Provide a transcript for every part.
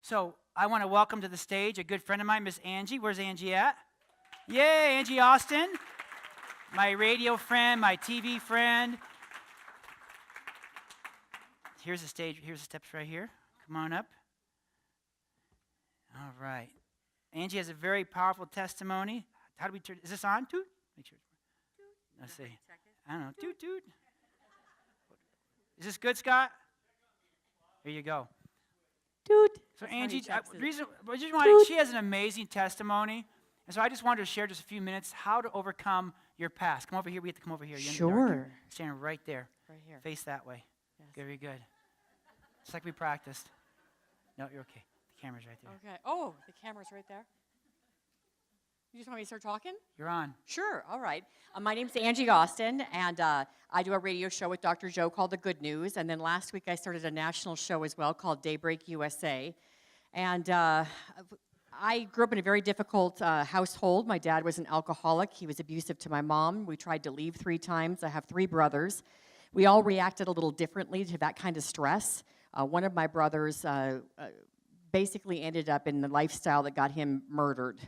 So I want to welcome to the stage a good friend of mine, Miss Angie. Where's Angie at? Yay, Angie Austin. My radio friend, my TV friend. Here's the stage. Here's the steps right here. Come on up. All right. Angie has a very powerful testimony. How do we turn? Is this on? Toot? Make sure. Let's see. I don't know. Toot, toot. Is this good, Scott? Here you go. Dude. So Angie, she has an amazing testimony, and so I just wanted to share just a few minutes how to overcome your past. Come over here. We have to come over here. Sure. Stand right there. Right here. Face that way. Yes. Very good. It's like we practiced. No, you're okay. The camera's right there. Okay. Oh, the camera's right there. You just want me to start talking? You're on. Sure. All right. My name's Angie Austin, and I do a radio show with Dr. Joe called The Good News. And then last week I started a national show as well called Daybreak USA. And I grew up in a very difficult household. My dad was an alcoholic. He was abusive to my mom. We tried to leave 3 times. I have 3 brothers. We all reacted a little differently to that kind of stress. One of my brothers basically ended up in the lifestyle that got him murdered.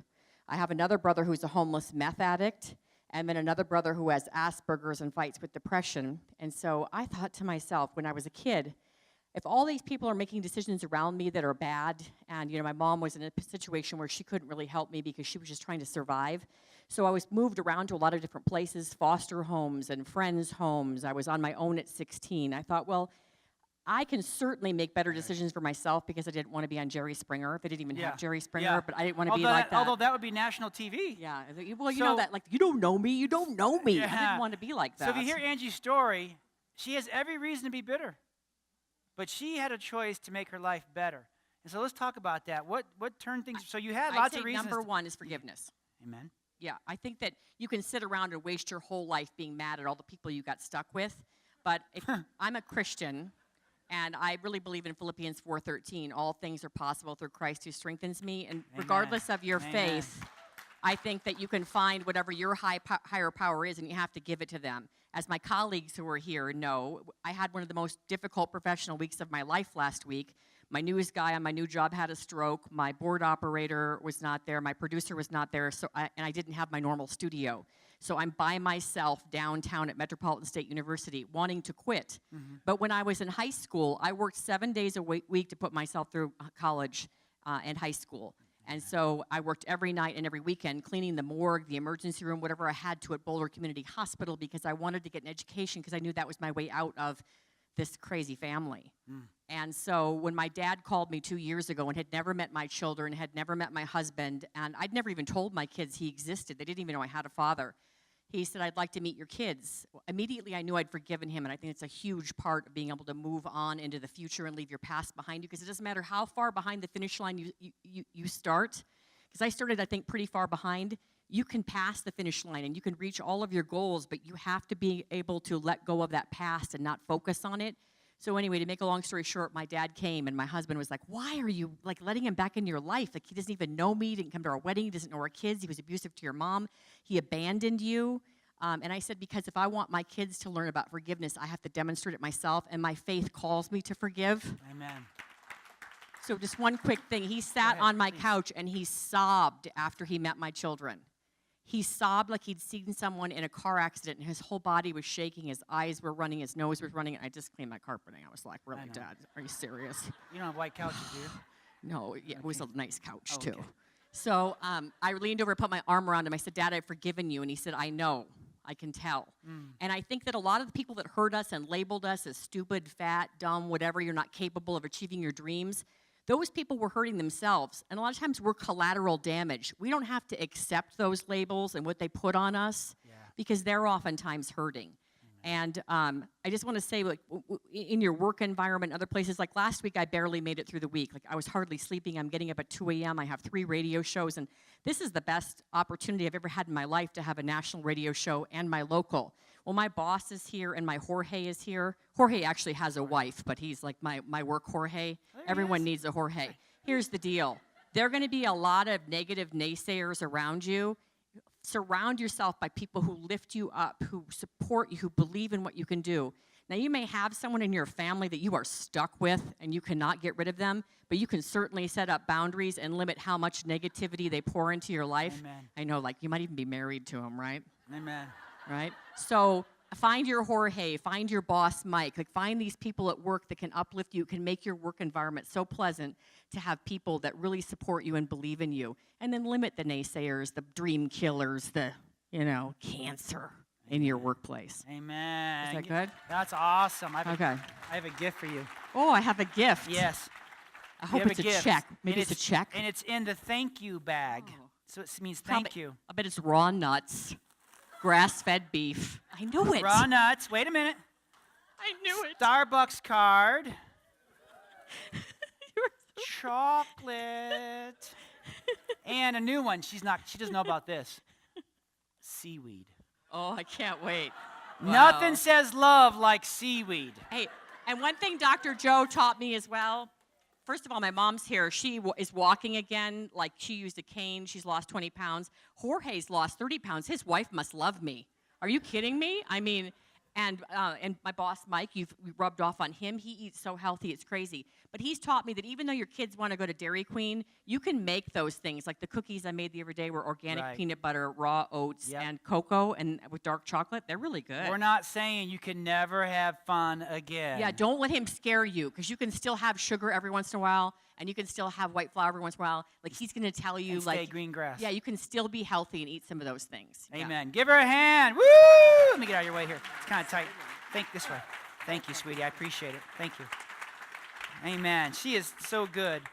I have another brother who's a homeless meth addict, and then another brother who has Asperger's and fights with depression. And so I thought to myself when I was a kid, if all these people are making decisions around me that are bad, and my mom was in a situation where she couldn't really help me because she was just trying to survive. So I was moved around to a lot of different places, foster homes and friends' homes. I was on my own at 16. I thought, well, I can certainly make better decisions for myself because I didn't want to be on Jerry Springer. If I didn't even have Jerry Springer, but I didn't want to be like that. Although that would be national TV. Yeah, well, you know that, like, you don't know me, you don't know me. Yeah. I didn't want to be like that. So if you hear Angie's story, she has every reason to be bitter. But she had a choice to make her life better. And so let's talk about that. What turned things, so you had lots of reasons. Number one is forgiveness. Amen. Yeah, I think that you can sit around and waste your whole life being mad at all the people you got stuck with. But if I'm a Christian, and I really believe in Philippians 4:13, all things are possible through Christ who strengthens me. And regardless of your faith, I think that you can find whatever your higher power is, and you have to give it to them. As my colleagues who are here know, I had one of the most difficult professional weeks of my life last week. My news guy on my new job had a stroke. My board operator was not there. My producer was not there, and I didn't have my normal studio. So I'm by myself downtown at Metropolitan State University wanting to quit. Mm-hmm. But when I was in high school, I worked 7 days a week to put myself through college and high school. And so I worked every night and every weekend cleaning the morgue, the emergency room, whatever I had to at Boulder Community Hospital because I wanted to get an education because I knew that was my way out of this crazy family. Mm. And so when my dad called me 2 years ago and had never met my children, had never met my husband, and I'd never even told my kids he existed. They didn't even know I had a father. He said, I'd like to meet your kids. Well, immediately I knew I'd forgiven him, and I think it's a huge part of being able to move on into the future and leave your past behind you, because it doesn't matter how far behind the finish line you start. Because I started, I think, pretty far behind. You can pass the finish line, and you can reach all of your goals, but you have to be able to let go of that past and not focus on it. So anyway, to make a long story short, my dad came, and my husband was like, why are you, like, letting him back into your life? Like, he doesn't even know me, didn't come to our wedding, he doesn't know our kids, he was abusive to your mom, he abandoned you. And I said, because if I want my kids to learn about forgiveness, I have to demonstrate it myself, and my faith calls me to forgive. Amen. So just one quick thing. He sat on my couch, and he sobbed after he met my children. He sobbed like he'd seen someone in a car accident, and his whole body was shaking, his eyes were running, his nose was running, and I just cleaned my carpeting. I was like, really, Dad? Are you serious? You don't have white couches, do you? No, yeah, it was a nice couch, too. Okay. So I leaned over and put my arm around him. I said, Dad, I've forgiven you. And he said, I know. I can tell. And I think that a lot of the people that hurt us and labeled us as stupid, fat, dumb, whatever, you're not capable of achieving your dreams, those people were hurting themselves. And a lot of times we're collateral damage. We don't have to accept those labels and what they put on us because they're oftentimes hurting. And I just want to say, like, in your work environment, other places, like last week, I barely made it through the week. Like, I was hardly sleeping. I'm getting up at 2 a.m. I have 3 radio shows, and this is the best opportunity I've ever had in my life to have a national radio show and my local. Well, my boss is here, and my Jorge is here. Jorge actually has a wife, but he's like my work Jorge. Everyone needs a Jorge. Here's the deal. There are going to be a lot of negative naysayers around you. Surround yourself by people who lift you up, who support you, who believe in what you can do. Now, you may have someone in your family that you are stuck with and you cannot get rid of them, but you can certainly set up boundaries and limit how much negativity they pour into your life. Amen. I know, like, you might even be married to them, right? Amen. Right? So find your Jorge, find your boss Mike, like find these people at work that can uplift you, can make your work environment so pleasant to have people that really support you and believe in you. And then limit the naysayers, the dream killers, the, cancer in your workplace. Amen. Is that good? That's awesome. I have a gift for you. Oh, I have a gift. Yes. I hope it's a check. Maybe it's a check. And it's in the thank you bag. Oh. So it means thank you. I bet it's raw nuts, grass-fed beef. I knew it. Raw nuts. Wait a minute. I knew it. Starbucks card. Chocolate. And a new one. She doesn't know about this. Seaweed. Oh, I can't wait. Nothing says love like seaweed. Hey, and one thing Dr. Joe taught me as well, first of all, my mom's here. She is walking again, like she used a cane. She's lost 20 pounds. Jorge's lost 30 pounds. His wife must love me. Are you kidding me? I mean, and my boss, Mike, we rubbed off on him. He eats so healthy, it's crazy. But he's taught me that even though your kids want to go to Dairy Queen, you can make those things. Like the cookies I made the other day were organic peanut butter, raw oats, and cocoa, and with dark chocolate. They're really good. We're not saying you can never have fun again. Yeah, don't let him scare you, because you can still have sugar every once in a while, and you can still have white flour every once in a while. Like, he's going to tell you, and stay green grass. Yeah, you can still be healthy and eat some of those things. Amen. Yeah. Give her a hand. Woo! Let me get out of your way here. It's kind of tight. Think this way. Thank you, sweetie. I appreciate it. Thank you. Amen. She is so good.